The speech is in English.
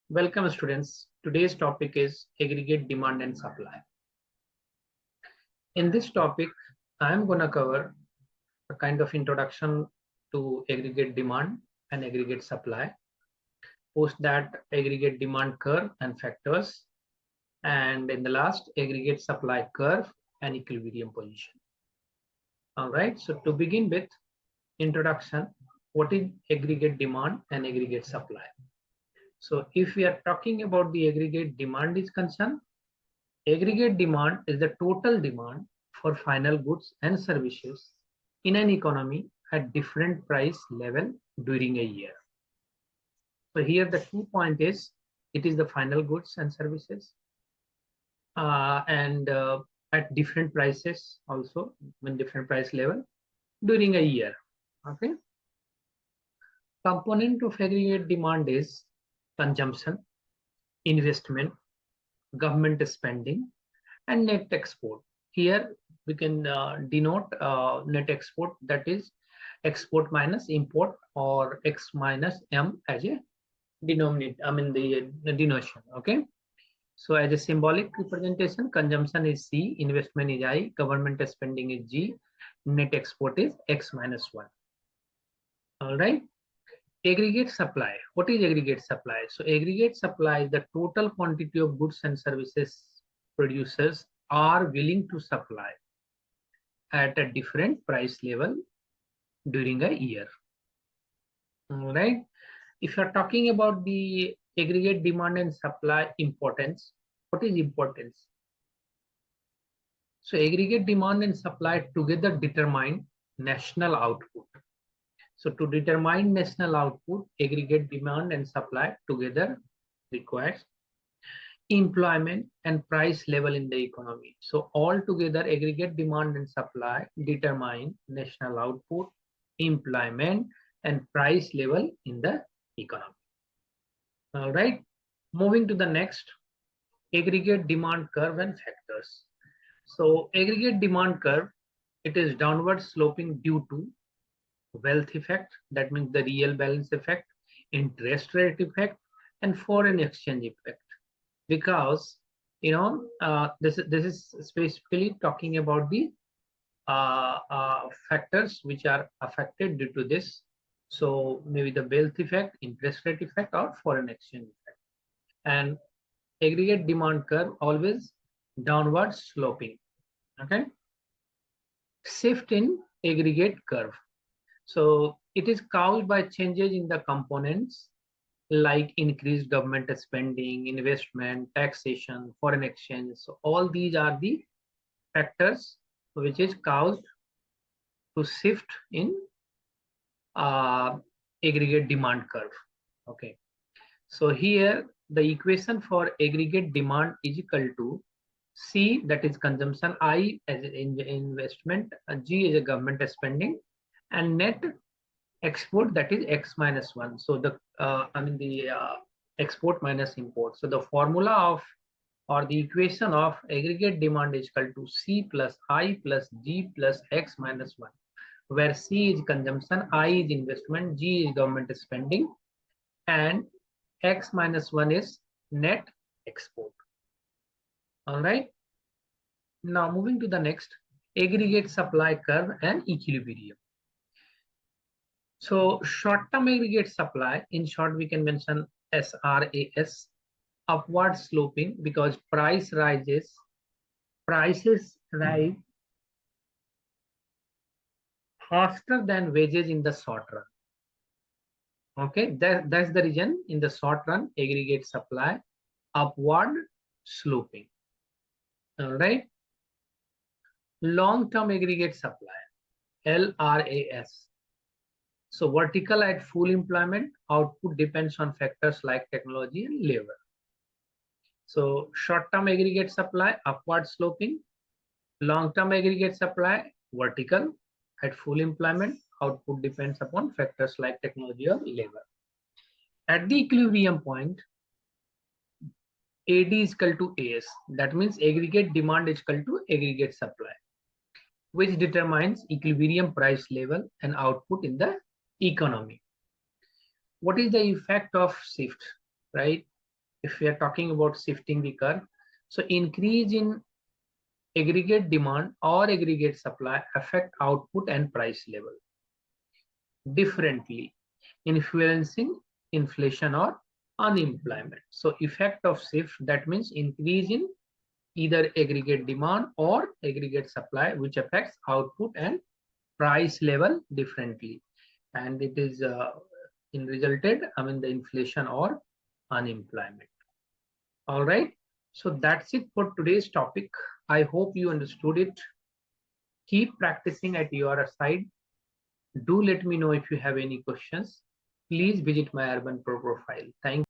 Welcome students. Today's topic is aggregate demand and supply. In this topic, I am going to cover a kind of introduction to aggregate demand and aggregate supply. Post that, aggregate demand curve and factors, and in the last, aggregate supply curve and equilibrium position. All right, so to begin with, introduction, what is aggregate demand and aggregate supply? So if we are talking about the aggregate demand is concerned, aggregate demand is the total demand for final goods and services in an economy at different price level during a year. So here the key point is it is the final goods and services and at different prices also in different price level during a year. Okay. Component of aggregate demand is consumption, investment, government spending, and net export. Here we can denote net export, that is export minus import, or X minus M as a denominator, the denotation. Okay. So as a symbolic representation, consumption is C, investment is I, government spending is G, net export is X minus 1. All right. Aggregate supply. What is aggregate supply? So aggregate supply is the total quantity of goods and services producers are willing to supply at a different price level during a year. All right. If you're talking about the aggregate demand and supply importance, what is importance? So aggregate demand and supply together determine national output. So to determine national output, aggregate demand and supply together requires employment and price level in the economy. So all together, aggregate demand and supply determine national output, employment, and price level in the economy. All right. Moving to the next, aggregate demand curve and factors. So aggregate demand curve, it is downward sloping due to wealth effect, that means the real balance effect, interest rate effect, and foreign exchange effect. Because this is specifically talking about the factors which are affected due to this. So maybe the wealth effect, interest rate effect, or foreign exchange effect. And aggregate demand curve always downward sloping. Okay. Shift in aggregate curve. So it is caused by changes in the components like increased government spending, investment, taxation, foreign exchange. So all these are the factors which is caused to shift in aggregate demand curve. Okay. So here the equation for aggregate demand is equal to C, that is consumption, I as investment, G is a government spending, and net export, that is X minus 1. So the export minus import. So the formula of, or the equation of aggregate demand is equal to C plus I plus G plus X minus 1, where C is consumption, I is investment, G is government spending, and X minus 1 is net export. All right. Now moving to the next, aggregate supply curve and equilibrium. So short-term aggregate supply, in short, we can mention SRAS, upward sloping, because prices rise faster than wages in the short run. Okay, that's the reason in the short run, aggregate supply upward sloping. All right. Long-term aggregate supply, LRAS. So vertical at full employment, output depends on factors like technology and labor. So short-term aggregate supply, upward sloping. Long-term aggregate supply, vertical at full employment, output depends upon factors like technology or labor. At the equilibrium point, AD is equal to AS. That means aggregate demand is equal to aggregate supply, which determines equilibrium price level and output in the economy. What is the effect of shift, right? if we are talking about shifting the curve, so increase in aggregate demand or aggregate supply affect output and price level differently, influencing inflation or unemployment. So effect of shift, that means increase in either aggregate demand or aggregate supply, which affects output and price level differently, and it is in resulted, I mean, the inflation or unemployment. All right, so that's it for today's topic. I hope you understood it. Keep practicing at your side. Do let me know if you have any questions. Please visit my Urban Pro profile. Thank